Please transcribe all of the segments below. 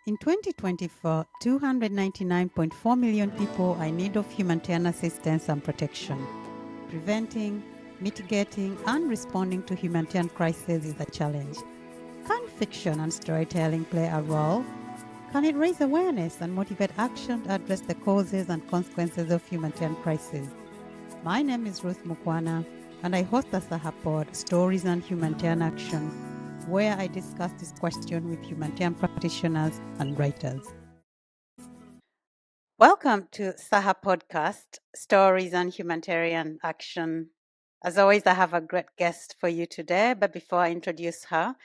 In 2024, 299.4 million people are in need of humanitarian assistance and protection. Preventing, mitigating, and responding to humanitarian crises is a challenge. Can fiction and storytelling play a role? Can it raise awareness and motivate action to address the causes and consequences of humanitarian crises? My name is Ruth Mukwana, and I host the Sahapod Stories and Humanitarian Action, where I discuss this question with humanitarian practitioners and writers. Welcome to Saha Podcast, Stories and Humanitarian Action. As always, I have a great guest for you today, but before I introduce her,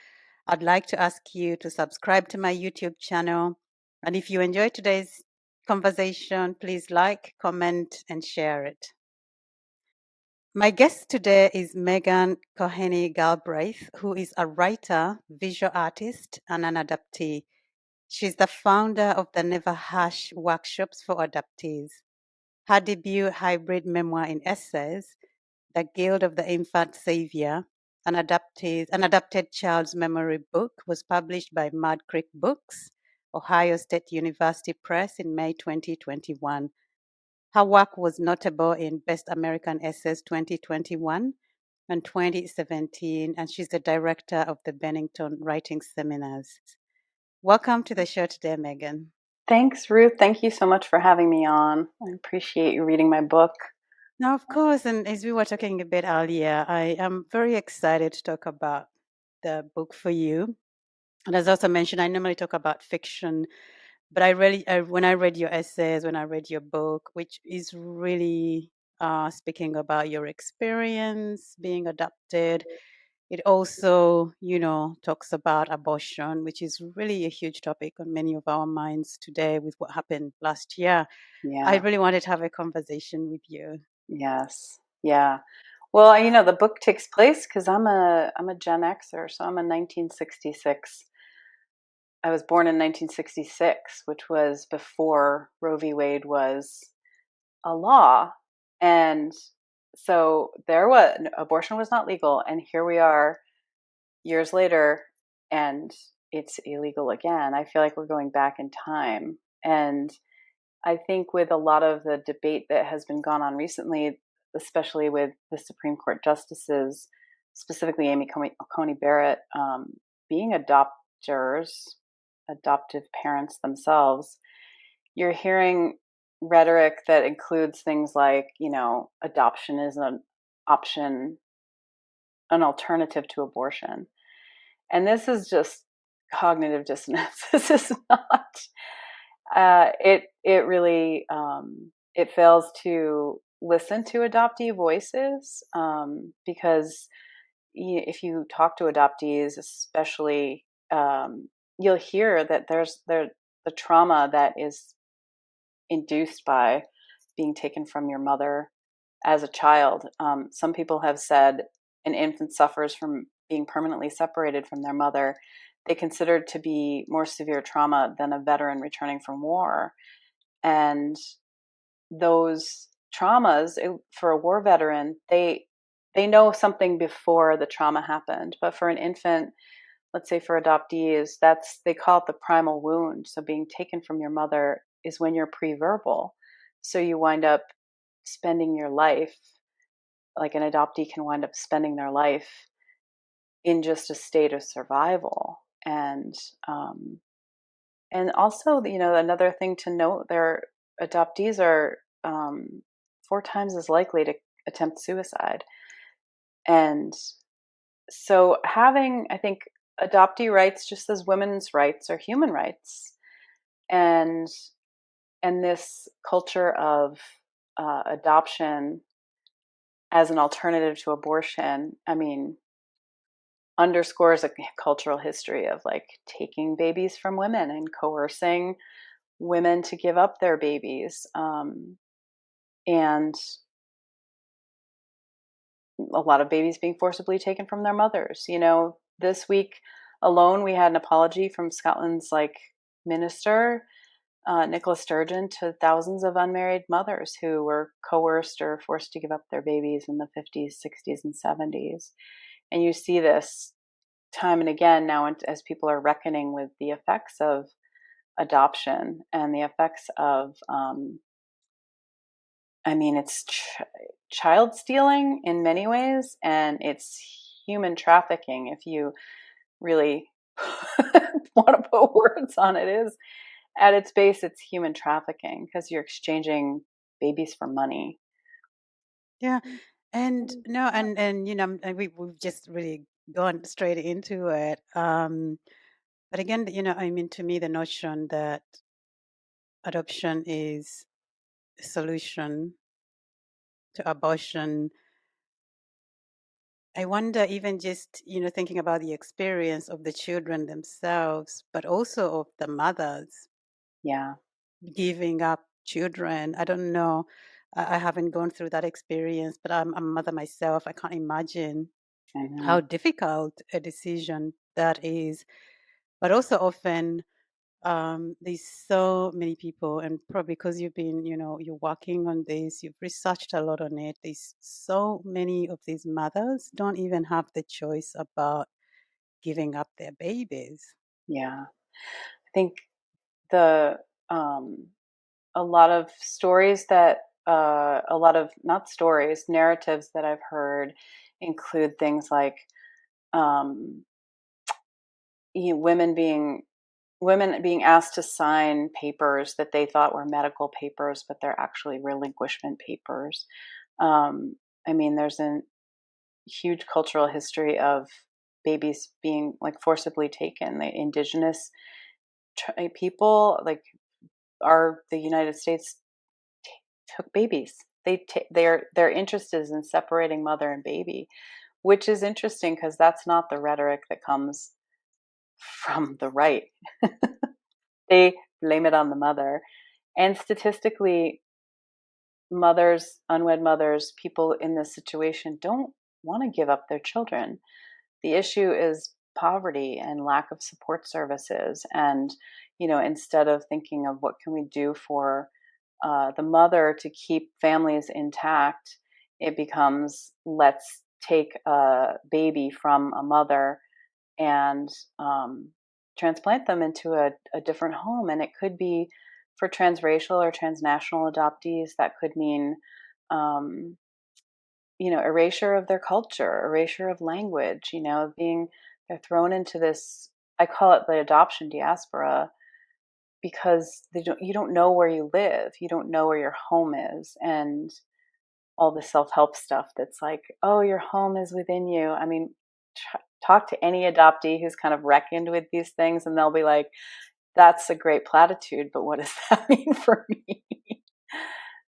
I'd like to ask you to subscribe to my YouTube channel. And if you enjoyed today's conversation, please like, comment, and share it. My guest today is Megan Culhane Galbraith, who is a writer, visual artist, and an adoptee. She's the founder of the Never Hush workshops for adoptees. Her debut hybrid memoir-in-essays, The Guild of the Infant Saviour, an adopted child's memory book, was published by Mud Creek Books, Ohio State University Press in May 2021. Her work was notable in Best American Essays 2021 and 2017, and she's the director of the Bennington Writing Seminars. Welcome to the show today, Megan. Thanks, Ruth. Thank you so much for having me on. I appreciate you reading my book. Now, of course, and as we were talking a bit earlier, I am very excited to talk about the book for you. And as I also mentioned, I normally talk about fiction, but when I read your essays, when I read your book, which is really speaking about your experience being adopted, it also, talks about abortion, which is really a huge topic on many of our minds today with what happened last year. I Yeah. really wanted to have a conversation with you. Yes. Yeah. Well, the book takes place because I'm a Gen Xer, so I'm a 1966. I was born in 1966, which was before Roe v. Wade was a law, and so abortion was not legal, and here we are years later, and it's illegal again. I feel like we're going back in time, and I think with a lot of the debate that has been gone on recently, especially with the Supreme Court justices, specifically Amy Coney Barrett, being adoptive parents themselves, you're hearing rhetoric that includes things like, adoption is an option, an alternative to abortion. And this is just cognitive dissonance. This is not. It really it fails to listen to adoptee voices, because if you talk to adoptees, especially, you'll hear that there's the trauma that is induced by being taken from your mother as a child. Some people have said an infant suffers from being permanently separated from their mother. They consider it to be more severe trauma than a veteran returning from war. And those traumas, for a war veteran, they know something before the trauma happened. But for an infant, let's say for adoptees, they call it the primal wound. So being taken from your mother is when you're pre-verbal. So you wind up spending your life, like an adoptee can wind up spending their life in just a state of survival. And also, another thing to note, their adoptees are 4 times as likely to attempt suicide. And so having, I think, adoptee rights, just as women's rights, are human rights. And this culture of adoption as an alternative to abortion, underscores a cultural history of like taking babies from women and coercing women to give up their babies, and a lot of babies being forcibly taken from their mothers. This week alone, we had an apology from Scotland's minister, Nicola Sturgeon, to thousands of unmarried mothers who were coerced or forced to give up their babies in the 50s, 60s, and 70s. And you see this time and again now as people are reckoning with the effects of adoption and the effects of, I mean, it's child stealing in many ways, and it's human trafficking if you really want to put words on it. Is at its base, it's human trafficking because you're exchanging babies for money. Yeah. And no, and and we've just really gone straight into it. But again, I mean, to me, the notion that adoption is a solution to abortion, I wonder, even just, thinking about the experience of the children themselves, but also of the mothers Yeah, giving up children. I don't know. I haven't gone through that experience, but I'm a mother myself. I can't imagine I how know. difficult a decision that is. But also often, there's so many people, and probably because you've been, you're working on this, you've researched a lot on it. There's so many of these mothers don't even have the choice about giving up their babies. Yeah, I think the a lot of stories that a lot of not stories narratives that I've heard include things like um, women being asked to sign papers that they thought were medical papers, but they're actually relinquishment papers. Um, I mean, there's a huge cultural history of babies being like forcibly taken. The indigenous people, like the United States, took babies. Their interest is in separating mother and baby, which is interesting because that's not the rhetoric that comes from the right. They blame it on the mother. And statistically, mothers, unwed mothers, people in this situation don't want to give up their children. The issue is poverty and lack of support services. And, instead of thinking of what can we do for the mother to keep families intact, it becomes let's take a baby from a mother and transplant them into a different home. And it could be for transracial or transnational adoptees, that could mean, um, erasure of their culture, erasure of language, they're thrown into this, I call it the adoption diaspora, because you don't know where you live, you don't know where your home is, and all the self-help stuff that's like, oh, your home is within you. I mean, talk to any adoptee who's kind of reckoned with these things, and they'll be like, that's a great platitude, but what does that mean for me?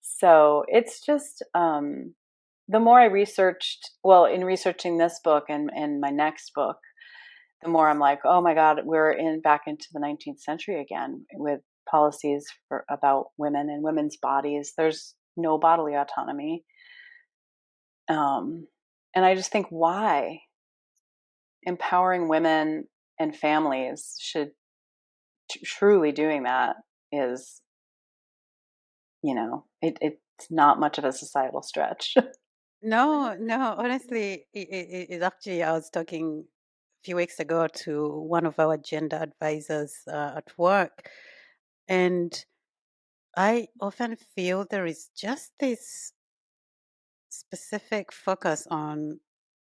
So it's just, the more I researched, well, in researching this book and my next book, the more I'm like, oh my God, we're back into the 19th century again with policies about women and women's bodies. There's no bodily autonomy. And I just think, why? Empowering women and families should truly doing that is, it's not much of a societal stretch. No, no, honestly, it actually, I was talking a few weeks ago to one of our gender advisors at work, and I often feel there is just this specific focus on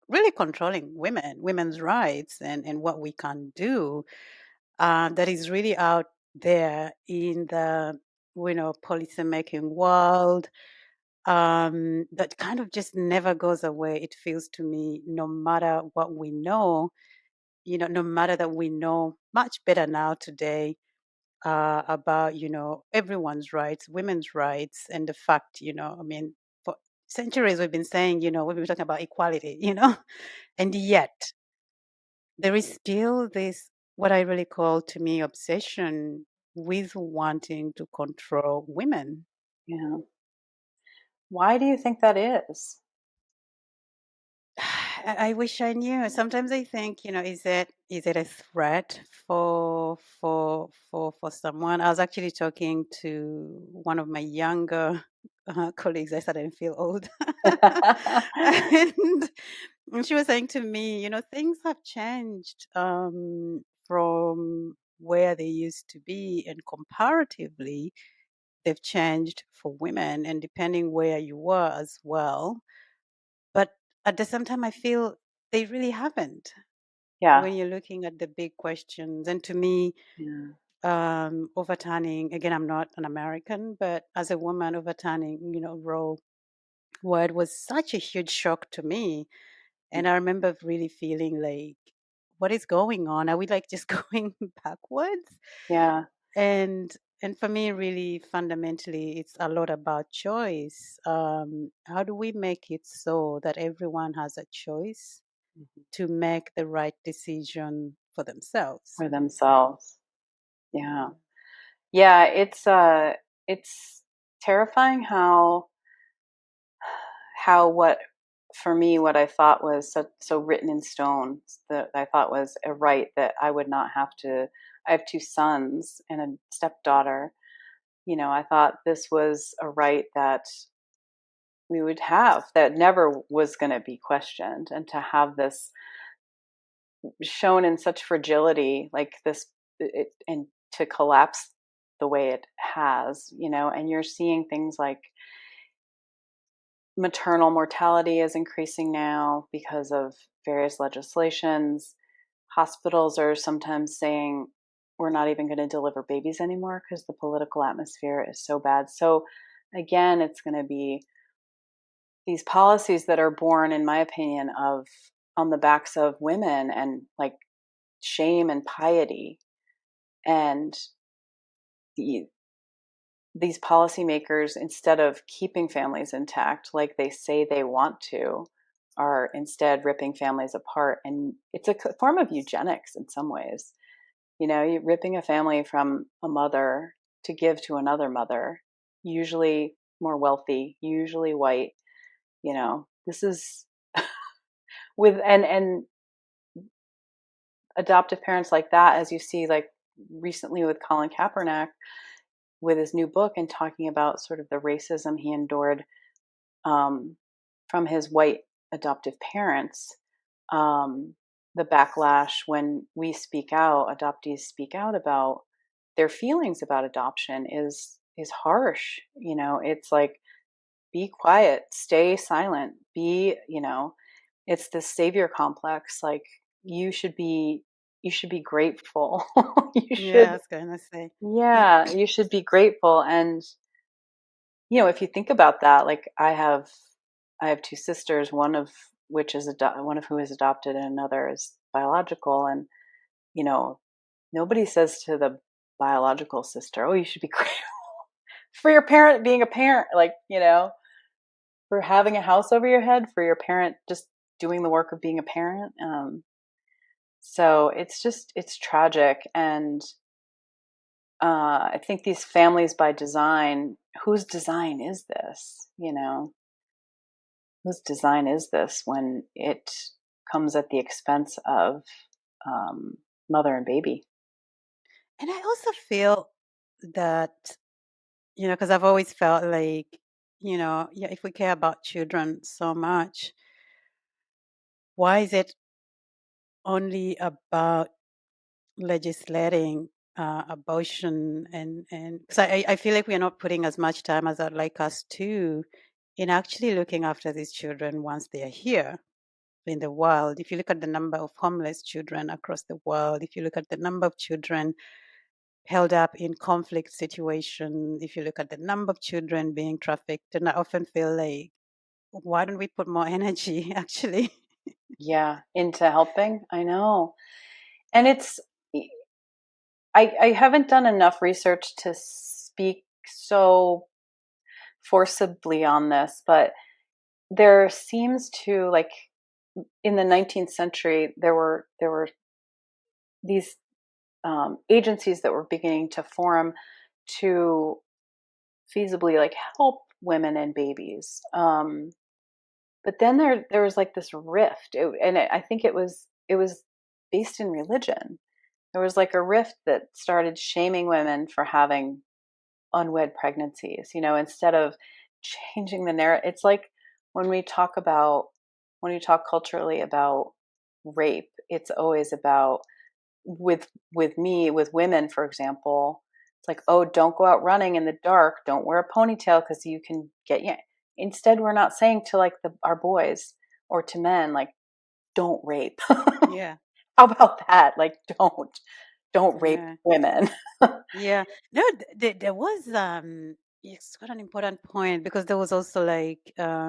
really controlling women's rights, and what we can do, that is really out there in the, policy making world, that kind of just never goes away. It feels to me, no matter what we know, no matter that we know much better now today, about, everyone's rights, women's rights, and the fact, I mean, for centuries we've been saying, we've been talking about equality, and yet there is still this, what I really call, to me, obsession with wanting to control women. Yeah. Why do you think that is? I wish I knew. Sometimes I think, is it a threat for someone? I was actually talking to one of my younger colleagues. I started to feel old, and, she was saying to me, things have changed, from where they used to be, and comparatively, they've changed for women, and depending where you were as well. But at the same time, I feel they really haven't Yeah. when you're looking at the big questions. And to me, Yeah. overturning, again, I'm not an American, but as a woman, overturning, Roe word was such a huge shock to me. And I remember really feeling like, what is going on? Are we like just going backwards? Yeah. And for me, really fundamentally, it's a lot about choice. How do we make it so that everyone has a choice Mhm. to make the right decision for themselves? For themselves. Yeah. Yeah, it's terrifying how what for me what I thought was so written in stone, that I thought was a right that I would not have to. I have two sons and a stepdaughter. I thought this was a right that we would have, that never was going to be questioned, and to have this shown in such fragility like this, and to collapse the way it has, and you're seeing things like maternal mortality is increasing now because of various legislations. Hospitals are sometimes saying we're not even going to deliver babies anymore because the political atmosphere is so bad. So again, it's going to be these policies that are born, in my opinion, of on the backs of women, and like shame and piety. And the, these policymakers, instead of keeping families intact like they say they want to, are instead ripping families apart. And it's a form of eugenics in some ways. You're ripping a family from a mother to give to another mother, usually more wealthy, usually white. This is with and adoptive parents like that, as you see, like recently with Colin Kaepernick, with his new book, and talking about sort of the racism he endured, um, from his white adoptive parents. Um, the backlash when we speak out, adoptees speak out about their feelings about adoption is harsh. It's like, be quiet, stay silent, it's this savior complex. Like, you should be you should be grateful. you Yeah, I should was going to say. Yeah, you should be grateful. And if you think about that, like, I have two sisters, one of which is one of who is adopted, and another is biological. And you know, nobody says to the biological sister, "Oh, you should be grateful for your parent being a parent." Like, for having a house over your head, for your parent just doing the work of being a parent. So it's tragic. And I think these families by design, whose design is this? Whose design is this when it comes at the expense of um, mother and baby? And I also feel that, because I've always felt like, yeah, if we care about children so much, why is it only about legislating abortion? And because I feel like we're not putting as much time as I'd like us to in actually looking after these children once they are here in the world. If you look at the number of homeless children across the world, if you look at the number of children held up in conflict situations, if you look at the number of children being trafficked, and I often feel like, why don't we put more energy actually? Yeah, into helping. I know. And I haven't done enough research to speak so forcibly on this, but there seems to, like, in the 19th century, there were these agencies that were beginning to form to feasibly, like, help women and babies. But then there was like this rift, I think it was based in religion. There was like a rift that started shaming women for having unwed pregnancies. Instead of changing the narrative. It's like when we talk about when you talk culturally about rape, it's always about with me, with women, for example, it's like, oh, don't go out running in the dark, don't wear a ponytail because you can get, yeah. Instead, we're not saying to like our boys or to men, like, don't rape. Yeah. How about that? Like, don't rape Yeah. women. Yeah. No, there was it's quite an important point because there was also like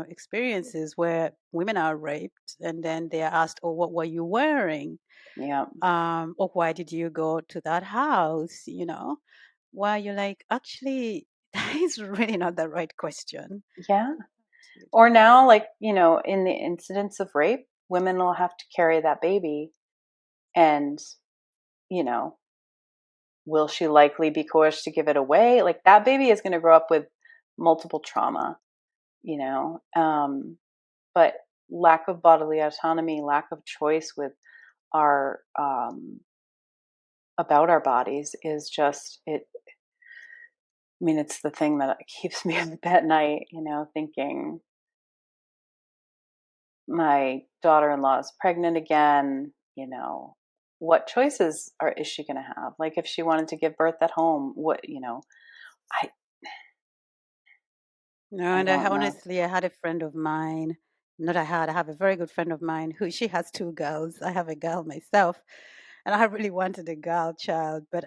experiences where women are raped and then they are asked, "Oh, what were you wearing?" Yeah. Or why did you go to that house? You know, why you're like, actually, that is really not the right question Yeah. to Or ask. now, like, in the incidents of rape, women will have to carry that baby. And, you know, will she likely be coerced to give it away? Like, that baby is going to grow up with multiple trauma, you know. But lack of bodily autonomy, lack of choice with our about our bodies is just it. I mean, it's the thing that keeps me up at night, thinking my daughter-in-law is pregnant again, what choices is she going to have? Like if she wanted to give birth at home, I No, I and don't know. honestly, I had a friend of mine. Not I have a very good friend of mine who she has two girls. I have a girl myself, and I really wanted a girl child. But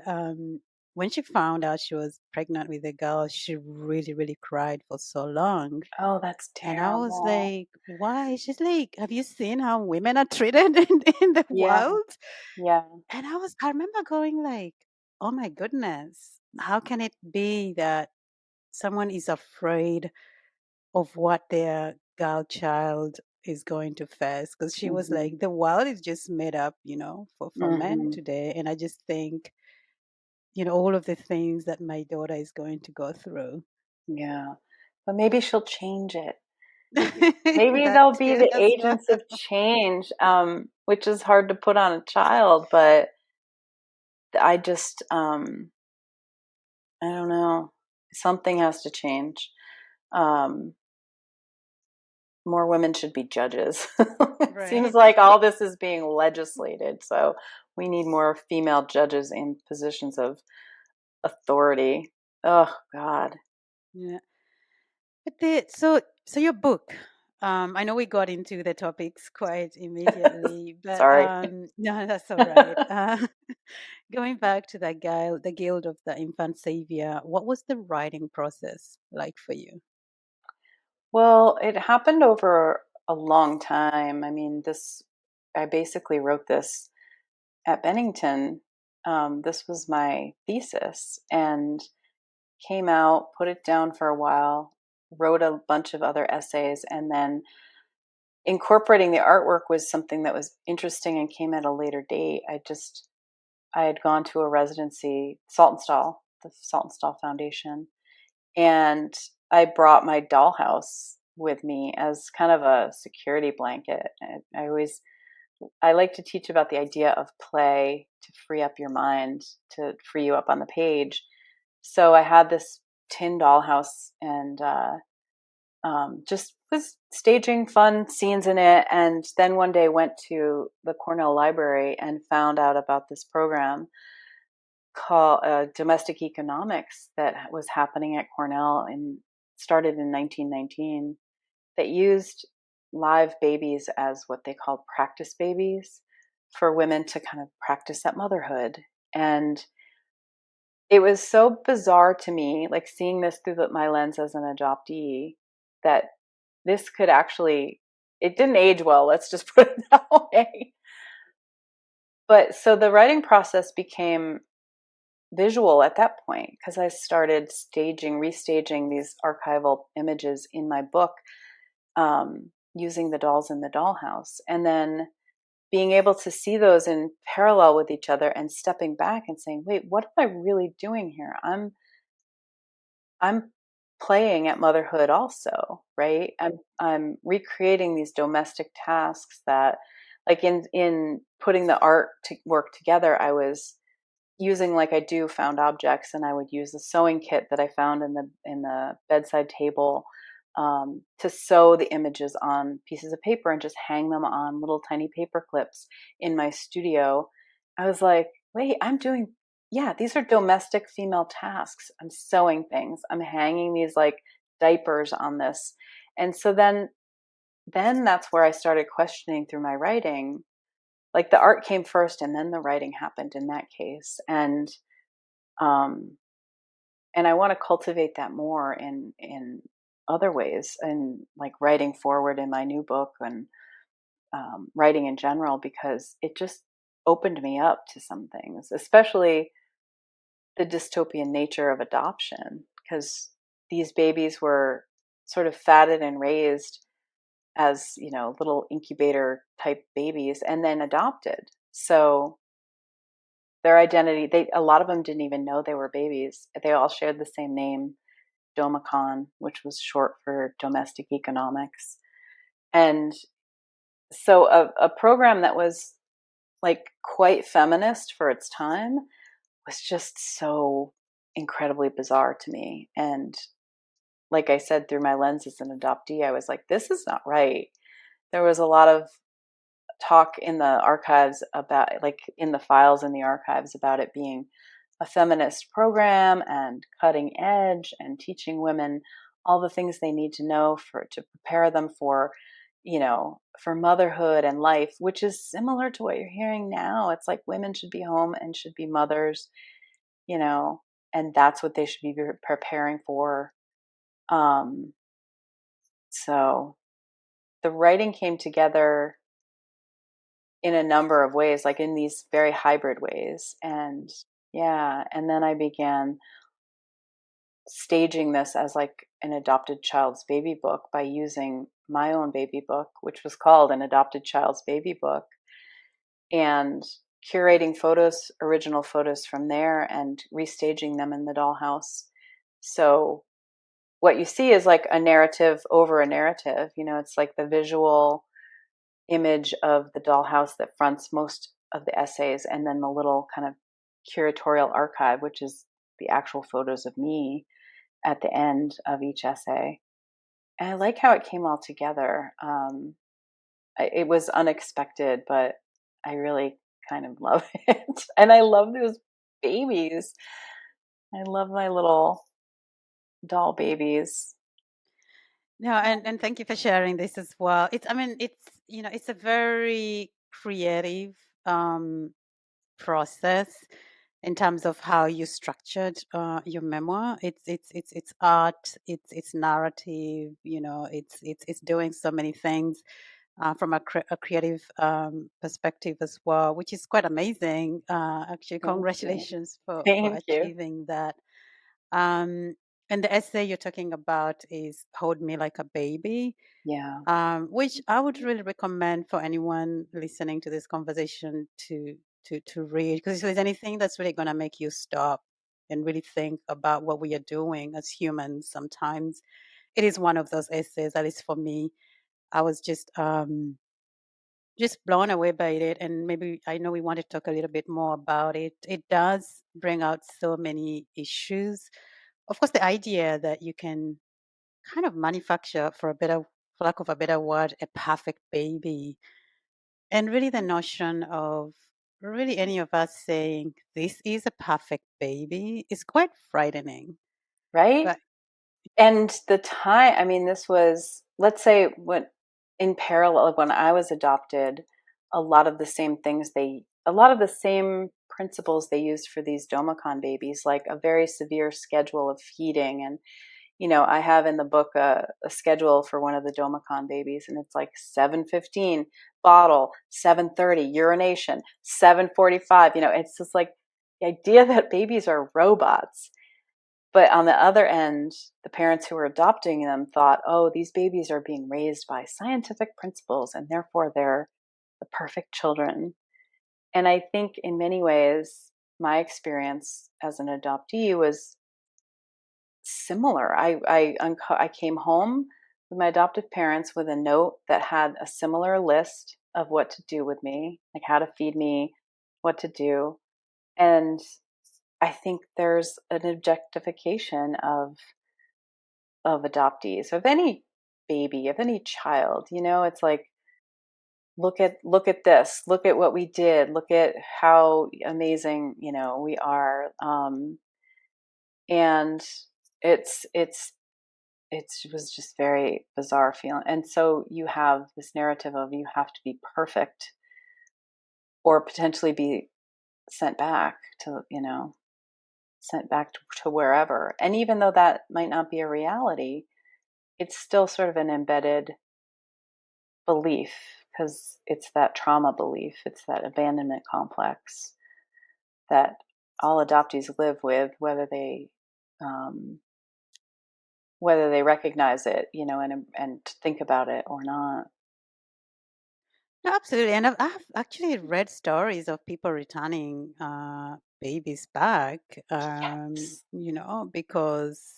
when she found out she was pregnant with a girl, she really, really cried for so long. Oh, that's And I was terrible. like, why? She's like, have you seen how women are treated in the Yeah, world? yeah. And I remember going like, oh my goodness, how can it be that someone is afraid of what their girl child is going to face? Because she was Mhm. like, the world is just made up, for men Mhm. today. And I just think, all of the things that my daughter is going to go through. Yeah. But maybe she'll change it. Maybe That they'll be too the as well. agents of change, which is hard to put on a child, but I just I don't know. Something has to change. Um, More women should be judges. It seems Right. like all this is being legislated, so we need more female judges in positions of authority. Oh God. Yeah. But so your book, I know we got into the topics quite immediately, but Sorry. no, that's all right. Going back to that guy, the Guild of the Infant Savior, what was the writing process like for you? Well, it happened over a long time. I mean, I basically wrote this at Bennington. This was my thesis and came out, put it down for a while, wrote a bunch of other essays, and then incorporating the artwork was something that was interesting and came at a later date. I had gone to a residency, Saltonstall, the Saltonstall Foundation, and I brought my dollhouse with me as kind of a security blanket. And I like to teach about the idea of play to free up your mind, to free you up on the page. So I had this tin dollhouse and just was staging fun scenes in it. And then one day went to the Cornell Library and found out about this program called Domestic Economics that was happening at Cornell and started in 1919 that used live babies as what they called practice babies for women to kind of practice at motherhood. And it was so bizarre to me, like seeing this through my lens as an adoptee, that this could actually, it didn't age well, let's just put it that way. But so the writing process became visual at that point because I started restaging these archival images in my book, using the dolls in the dollhouse. And then being able to see those in parallel with each other and stepping back and saying, wait, what am I really doing here? I'm playing at motherhood also, right? I'm recreating these domestic tasks that, like in putting the art to work together, I was using, like I do, found objects, and I would use the sewing kit that I found in the bedside table, to sew the images on pieces of paper and just hang them on little tiny paper clips in my studio. I was like, wait, yeah, these are domestic female tasks. I'm sewing things. I'm hanging these like diapers on this. And so then that's where I started questioning through my writing. Like the art came first and then the writing happened in that case. Um and I want to cultivate that more in other ways, and like writing forward in my new book, and writing in general, because it just opened me up to some things, especially the dystopian nature of adoption, because these babies were sort of fatted and raised as, little incubator type babies and then adopted. So their identity, a lot of them didn't even know they were babies. They all shared the same name, Domicon, which was short for domestic economics. And so a program that was like quite feminist for its time was just so incredibly bizarre to me. And like I said, through my lens as an adoptee, I was like, this is not right. There was a lot of talk in the archives about, like in the files in the archives, about it being a feminist program and cutting edge and teaching women all the things they need to know to prepare them for, for motherhood and life, which is similar to what you're hearing now. It's like women should be home and should be mothers, you know, and that's what they should be preparing for. Um, so the writing came together in a number of ways, like in these very hybrid ways. And yeah, and then I began staging this as like an adopted child's baby book by using my own baby book, which was called An Adopted Child's Baby Book, and curating photos, original photos from there, and restaging them in the dollhouse. So what you see is like a narrative over a narrative. It's like the visual image of the dollhouse that fronts most of the essays, and then the little kind of curatorial archive, which is the actual photos of me at the end of each essay. And I like how it came all together. It was unexpected, but I really kind of love it. And I love those babies. I love my little doll babies. No, and thank you for sharing this as well. It's, I mean, it's a very creative um, process in terms of how you structured your memoir. It's art, it's narrative. It's doing so many things from a creative perspective as well, which is quite amazing. Actually, Thank you. congratulations for Thank you. achieving that. Um, and the essay you're talking about is "Hold Me Like a Baby." Yeah. Which I would really recommend for anyone listening to this conversation to read, because if there's anything that's really going to make you stop and really think about what we are doing as humans, sometimes it is one of those essays. At least for me, I was just blown away by it, and maybe I know we want to talk a little bit more about it. It does bring out so many issues. Of course, the idea that you can kind of manufacture, for lack of a better word, a perfect baby. And really the notion of really any of us saying this is a perfect baby is quite frightening. Right? But And the time, I mean, this was, let's say, when in parallel, like when I was adopted, a lot of the same principles they used for these Domicon babies, like a very severe schedule of feeding. And, I have in the book a schedule for one of the Domicon babies, and it's like 7:15 bottle, 7:30 urination, 7:45. It's just like the idea that babies are robots. But on the other end, the parents who were adopting them thought, oh, these babies are being raised by scientific principles and therefore they're the perfect children. And I think in many ways, my experience as an adoptee was similar. I came home with my adoptive parents with a note that had a similar list of what to do with me, like how to feed me, what to do. And I think there's an objectification of adoptees, of any baby, of any child. It's like look at this, look at what we did, look at how amazing, you know, we are. And it's it was just very bizarre feeling. And so you have this narrative of you have to be perfect or potentially be sent back to, you know, sent back to wherever. And even though that might not be a reality, it's still sort of an embedded belief because it's that trauma belief, it's that abandonment complex that all adoptees live with, um, whether they recognize it, you know, and think about it or not. No, absolutely. And I've actually read stories of people returning babies back, you know, because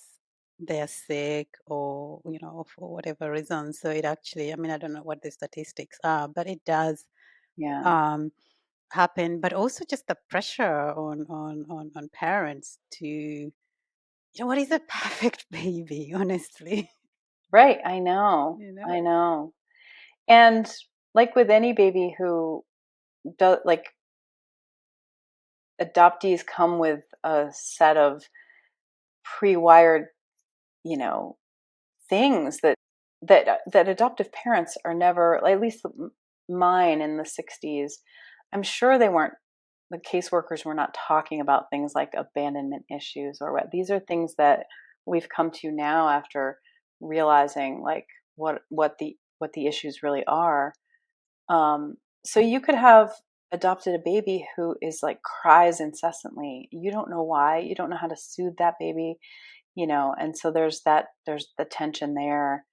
they're sick or, you know, for whatever reason. So it actually, I mean, I don't know what the statistics are, but it does Yeah. um, happen. But also just the pressure on parents to, you know, what is a perfect baby, honestly, Right. I know. you know? I know. And like with any baby who does, like adoptees come with a set of pre-wired, you know, things that adoptive parents are never, at least mine in the 60s, I'm sure they weren't, the caseworkers were not talking about things like abandonment issues or what. These are things that we've come to now after realizing like what the issues really are. um, so you could have adopted a baby who is like cries incessantly, you don't know why, you don't know how to soothe that baby, you know. And so there's the tension there.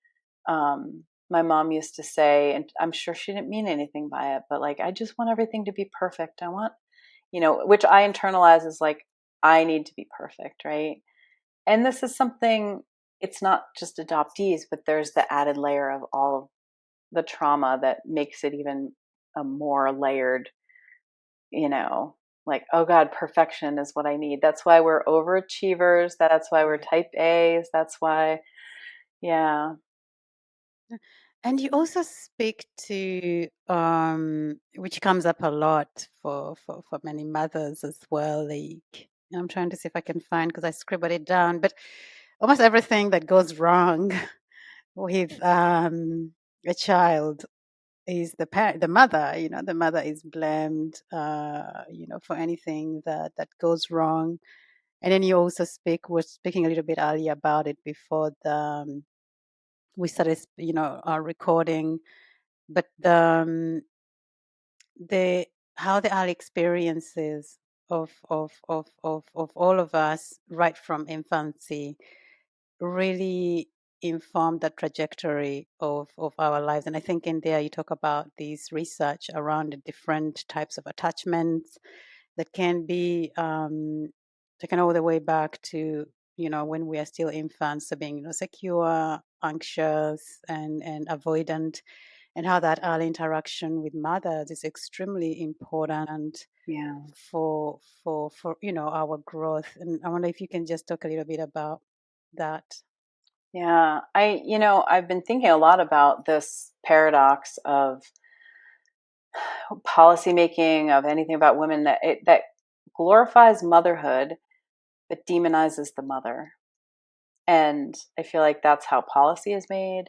My mom used to say, and I'm sure she didn't mean anything by it, but like, I just want everything to be perfect. I want, you know, which I internalize as like, I need to be perfect, right? And this is something, it's not just adoptees, but there's the added layer of all of the trauma that makes it even a more layered, you know, like, oh God, perfection is what I need. That's why we're overachievers. That's why we're Right. type A's. That's why, yeah, And you also speak to, which comes up a lot for many mothers as well. Like, I'm trying to see if I can find because I scribbled it down, but almost everything that goes wrong with a child is the parent, the mother. You know, the mother is blamed, you know, for anything that goes wrong. And then you also was speaking a little bit earlier about it before we started, you know, recording. But the how the early experiences of all of us right from infancy really inform the trajectory of our lives. And I think in there you talk about these research around the different types of attachments that can be taken all the way back to, you know, when we are still infants, so being, you know, secure, anxious, and avoidant, and how that early interaction with mothers is extremely important yeah, for you know, our growth. And I wonder if you can just talk a little bit about that. yeah. You know, I've been thinking a lot about this paradox of policymaking, of anything about women that glorifies motherhood but demonizes the mother. And I feel like that's how policy is made.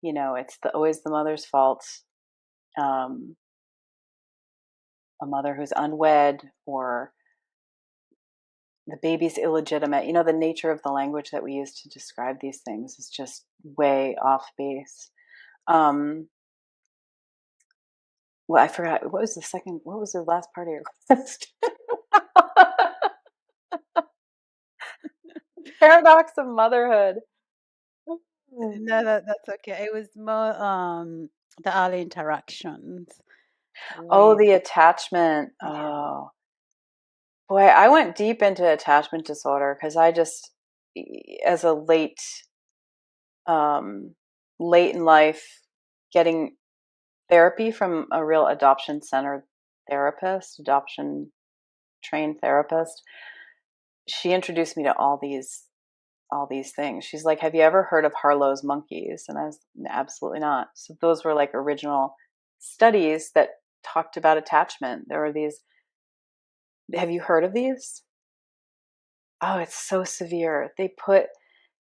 You know, it's always the mother's fault. Um, a mother who's unwed or the baby's illegitimate. You know, the nature of the language that we use to describe these things is just way off base. Um, well, I forgot. What was the last part of your list? Paradox of motherhood. No, that's okay. It was more the early interactions Oh, with, the attachment. yeah. Oh, boy, I went deep into attachment disorder because I just, as a um, late in life, getting therapy from a real adoption centered therapist, adoption trained therapist. She introduced me to all these things. She's like, "Have you ever heard of Harlow's monkeys?" And I was, absolutely not. So those were like original. studies that talked about attachment. There were these, have you heard of these? Oh, it's so severe. They put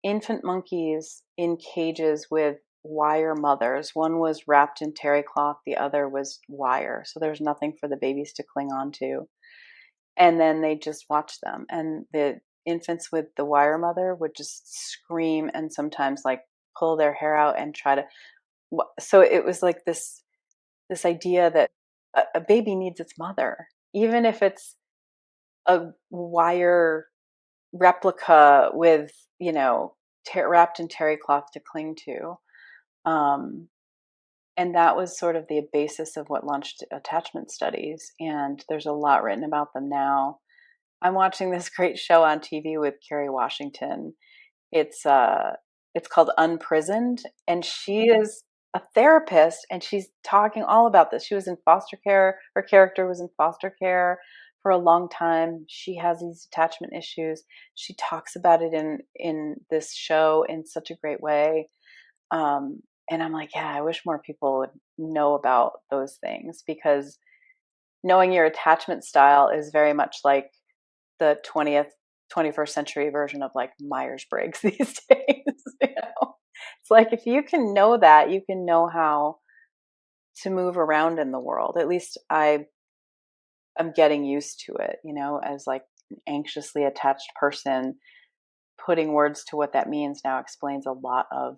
infant monkeys in cages with wire mothers. One was wrapped in terry cloth, the other was wire. So there's nothing for the babies to cling on to. And then they just watched them. And the infants with the wire mother would just scream and sometimes like pull their hair out and try to. So it was like this idea that a baby needs its mother, even if it's a wire replica with, wrapped in terry cloth to cling to. Um, and that was sort of the basis of what launched attachment studies. And there's a lot written about them now. I'm watching this great show on TV with Kerry Washington. It's called Unprisoned, and she is a therapist, and she's talking all about this. She was in foster care. Her character was in foster care for a long time. She has these attachment issues. She talks about it in this show in such a great way. And I'm like, yeah, I wish more people would know about those things, because knowing your attachment style is very much like the 21st century version of like Myers-Briggs these days. It's like, if you can know that, you can know how to move around in the world. At least I'm getting used to it, as like an anxiously attached person. Putting words to what that means now explains a lot of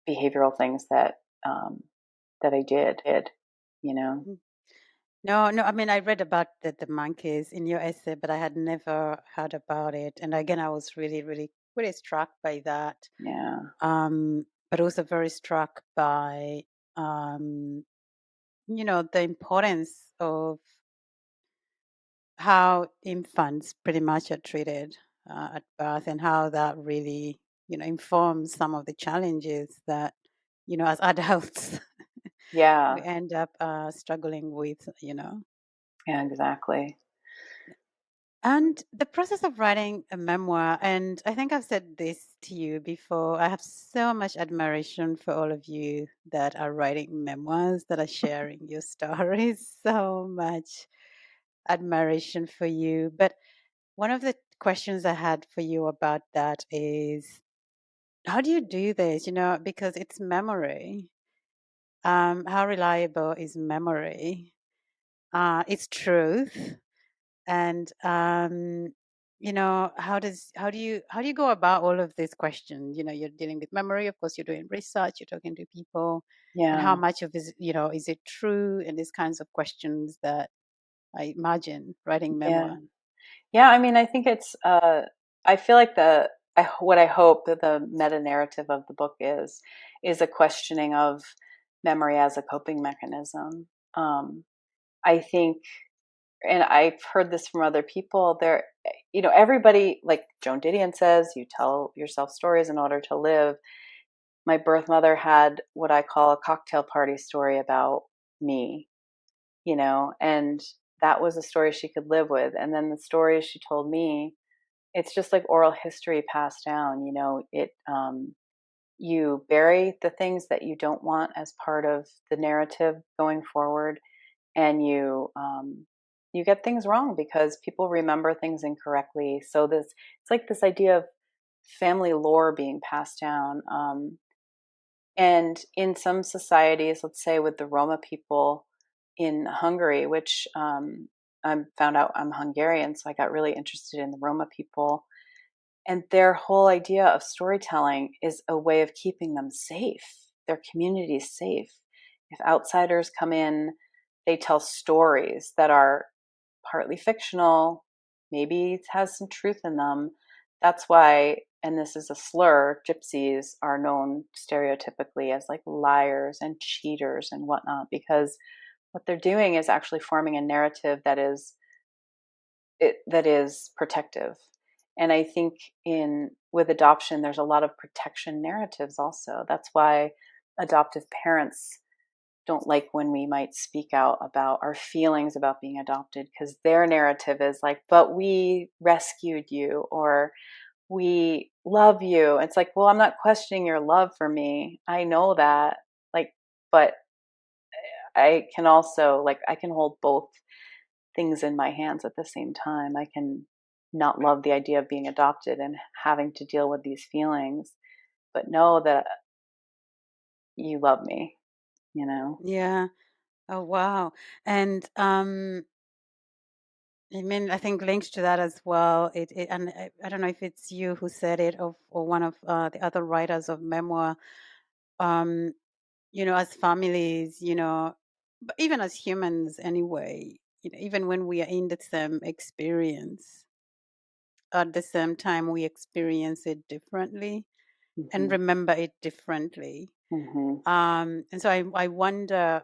behavioral things that that I did. Mhm. No, no. I mean, I read about the monkeys in your essay, but I had never heard about it. And again, I was really, really, really struck by that. Yeah. But also very struck by, the importance of how infants pretty much are treated at birth, and how that really, informs some of the challenges that, as adults we Yeah. end up struggling with. Yeah, exactly. And the process of writing a memoir, and I think I've said this to you before, I have so much admiration for all of you that are writing memoirs, that are sharing your stories. So much admiration for you. But one of the questions I had for you about that is, how do you do this? Because it's memory. How reliable is memory? It's truth. And how do you go about all of these questions? You're dealing with memory, of course, you're doing research, you're talking to people, and how Yeah. much of is it true, and these kinds of questions that I imagine writing Yeah. memoir. Yeah, I mean, I think it's I feel like what I hope that the meta narrative of the book is a questioning of memory as a coping mechanism. I think, and I've heard this from other people, everybody, like Joan Didion says, you tell yourself stories in order to live. My birth mother had what I call a cocktail party story about me, and that was a story she could live with. And then the stories she told me, it's just like oral history passed down. You bury the things that you don't want as part of the narrative going forward, and you get things wrong because people remember things incorrectly. So it's like this idea of family lore being passed down. And in some societies, let's say with the Roma people in Hungary, which I found out I'm Hungarian, so I got really interested in the Roma people. And their whole idea of storytelling is a way of keeping them safe, their community safe. If outsiders come in, they tell stories that are partly fictional, maybe it has some truth in them. That's why, and this is a slur, gypsies are known stereotypically as like liars and cheaters and whatnot, because what they're doing is actually forming a narrative that is protective. And I think in with adoption, there's a lot of protection narratives also. That's why adoptive parents don't like when we might speak out about our feelings about being adopted, because their narrative is like, but we rescued you, or we love you. It's like, well, I'm not questioning your love for me. I know that. Like, but I can also, like, I can hold both things in my hands at the same time. I can not love the idea of being adopted and having to deal with these feelings, but know that you love me, you know? Yeah. Oh, wow. And I mean, I think linked to that as well. And I don't know if it's you who said it, or one of the other writers of memoir. Um, as families, but even as humans anyway, even when we are in the same experience, at the same time we experience it differently and Hmm. remember it differently. Hmm. And so I wonder,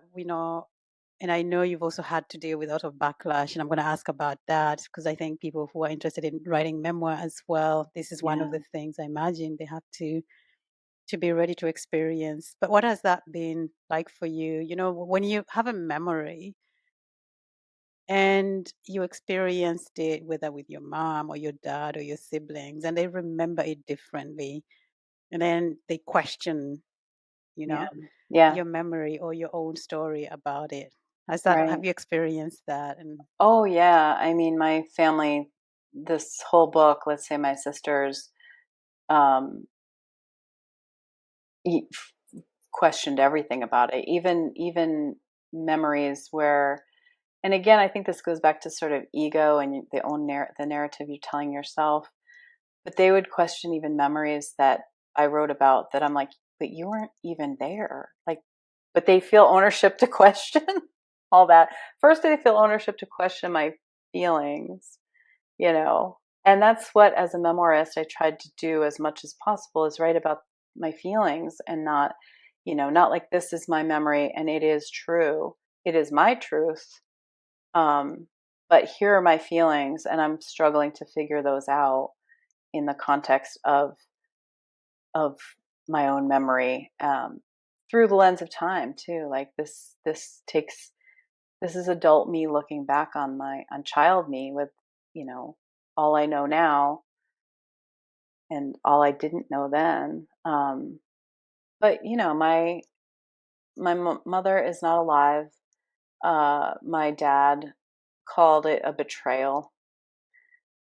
and I know you've also had to deal with a lot of backlash, and I'm going to ask about that because I think people who are interested in writing memoir as well, this is one of Yeah. the things I imagine they have to be ready to experience. But what has that been like for you? When you have a memory and you experienced it, whether with your mom or your dad or your siblings, and they remember it differently, and then they question, you Yeah. know, Yeah. your memory or your own story about it. Right. Have you experienced that? And Oh, yeah. I mean, my family, this whole book, let's say my sisters, um, e- questioned everything about it, even memories where, and again, I think this goes back to sort of ego and the narrative you're telling yourself. But they would question even memories that I wrote about that I'm like, but you weren't even there. Like, but they feel ownership to question all that. First, they feel ownership to question my feelings, you know. And that's what, as a memoirist, I tried to do as much as possible, is write about my feelings and not, not like this is my memory and it is true. It is my truth. Um, but here are my feelings, and I'm struggling to figure those out in the context of my own memory, through the lens of time too. Like this is adult me looking back on child me with, you know all I know now and all I didn't know then. But my mother is not alive. My dad called it a betrayal.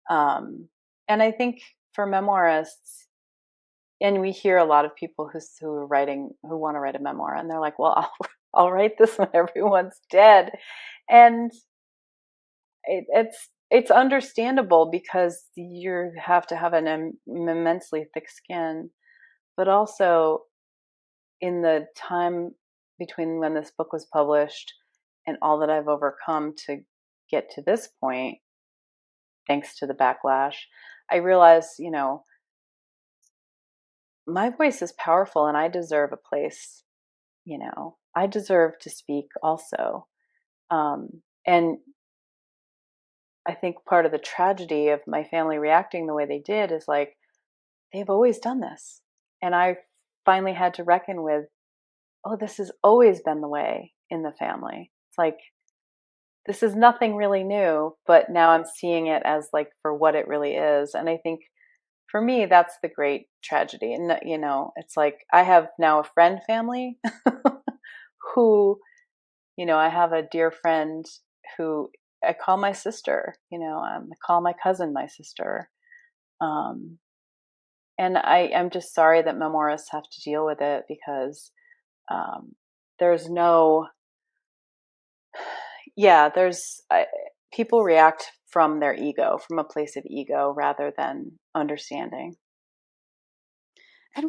And I think for memoirists, and we hear a lot of people who want to write a memoir, and they're like, well, I'll write this when everyone's dead. And it's understandable because you have to have an immensely thick skin. But also, in the time between when this book was published and all that I've overcome to get to this point, thanks to the backlash, I realized, my voice is powerful and I deserve a place. I deserve to speak also. And I think part of the tragedy of my family reacting the way they did is like, they've always done this. And I finally had to reckon with, oh, this has always been the way in the family. It's like, this is nothing really new, but now I'm seeing it as like for what it really is. And I think for me, that's the great tragedy. And, it's like I have now a friend family who, I have a dear friend who I call my sister, I call my cousin my sister. Um, and I'm just sorry that memoirists have to deal with it because, um, there's no, yeah, people react from their ego, from a place of ego rather than understanding.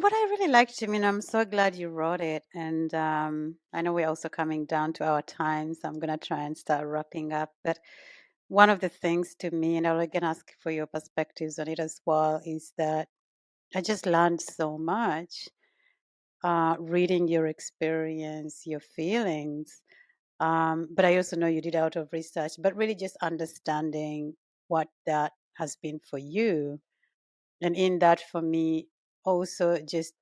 what I really liked, I mean, I'm so glad you wrote it. And I know we're also coming down to our time, so I'm going to try and start wrapping up. But one of the things to me, and I'll again ask for your perspectives on it as well, is that I just learned so much reading your experience, your feelings. But I also know you did a lot of research, but really just understanding what that has been for you. And in that, for me, also just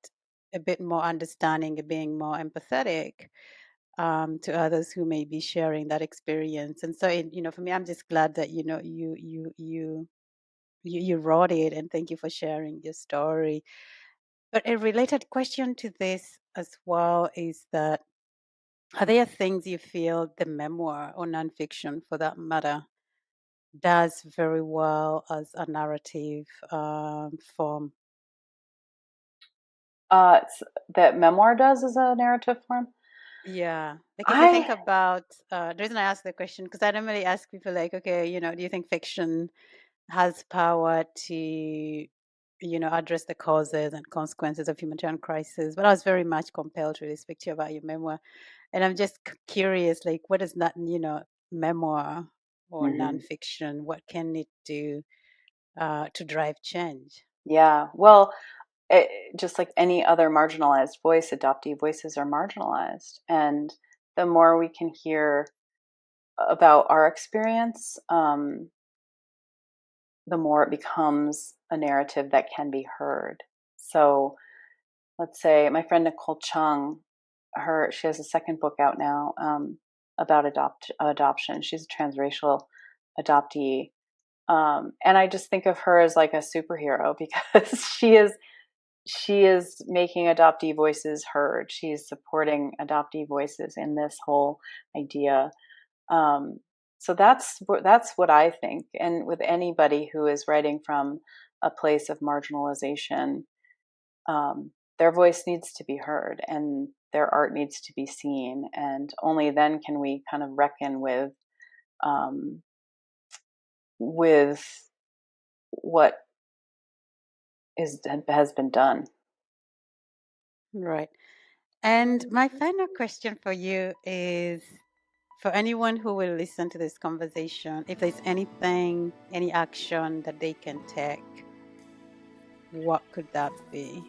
a bit more understanding and being more empathetic to others who may be sharing that experience. And so, for me, I'm just glad that you wrote it, and thank you for sharing your story. But a related question to this as well is that are there things you feel the memoir or nonfiction, for that matter, does very well as a narrative form? That memoir does as a narrative form. Yeah, because I think I about the reason I ask the question, because I normally ask people like, okay, do you think fiction has power to, address the causes and consequences of humanitarian crisis? But I was very much compelled to really speak to you about your memoir, and I'm just curious, like, what is that, memoir or Mhm. nonfiction? What can it do to drive change? Yeah. Well, it, just like any other marginalized voice, adoptee voices are marginalized, and the more we can hear about our experience, the more it becomes a narrative that can be heard. So let's say my friend Nicole Chung, she has a second book out now, about adoption. She's a transracial adoptee, and I just think of her as like a superhero because she is making adoptee voices heard. She's supporting adoptee voices in this whole idea. Um, so that's what I think. And with anybody who is writing from a place of marginalization, their voice needs to be heard and their art needs to be seen. And only then can we kind of reckon um, with what has been done. Right. And my final question for you is, for anyone who will listen to this conversation, if there's anything, any action that they can take, what could that be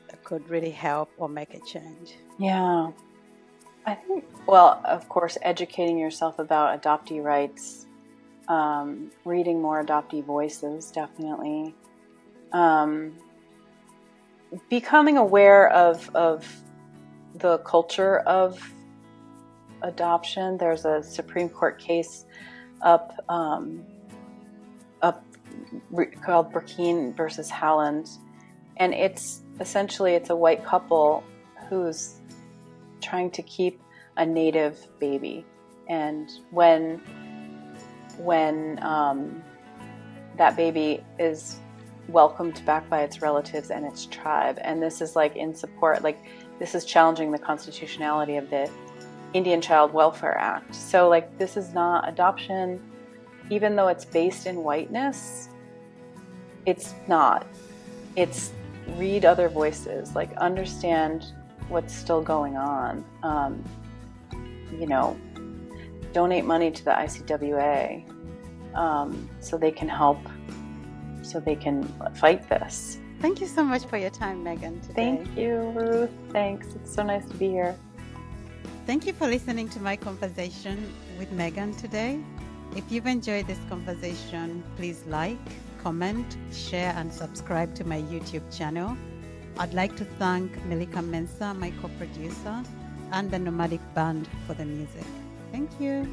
that could really help or make a change? Yeah. I think, well, of course, educating yourself about adoptee rights, reading more adoptee voices, definitely. Um, Becoming aware of the culture of adoption. There's a Supreme Court case up called Burkine versus Howland, and it's a white couple who's trying to keep a native baby, and when that baby is welcomed back by its relatives and its tribe, and this is like in support, like this is challenging the constitutionality of the Indian Child Welfare Act. So like this is not adoption, even though it's based in whiteness, it's not. It's read other voices, like understand what's still going on. Donate money to the ICWA, so they can help, so they can fight this. Thank you so much for your time, Megan, today. Thank you, Ruth. Thanks. It's so nice to be here. Thank you for listening to my conversation with Megan today. If you've enjoyed this conversation, please like, comment, share, and subscribe to my YouTube channel. I'd like to thank Melika Mensah, my co-producer, and the Nomadic Band for the music. Thank you.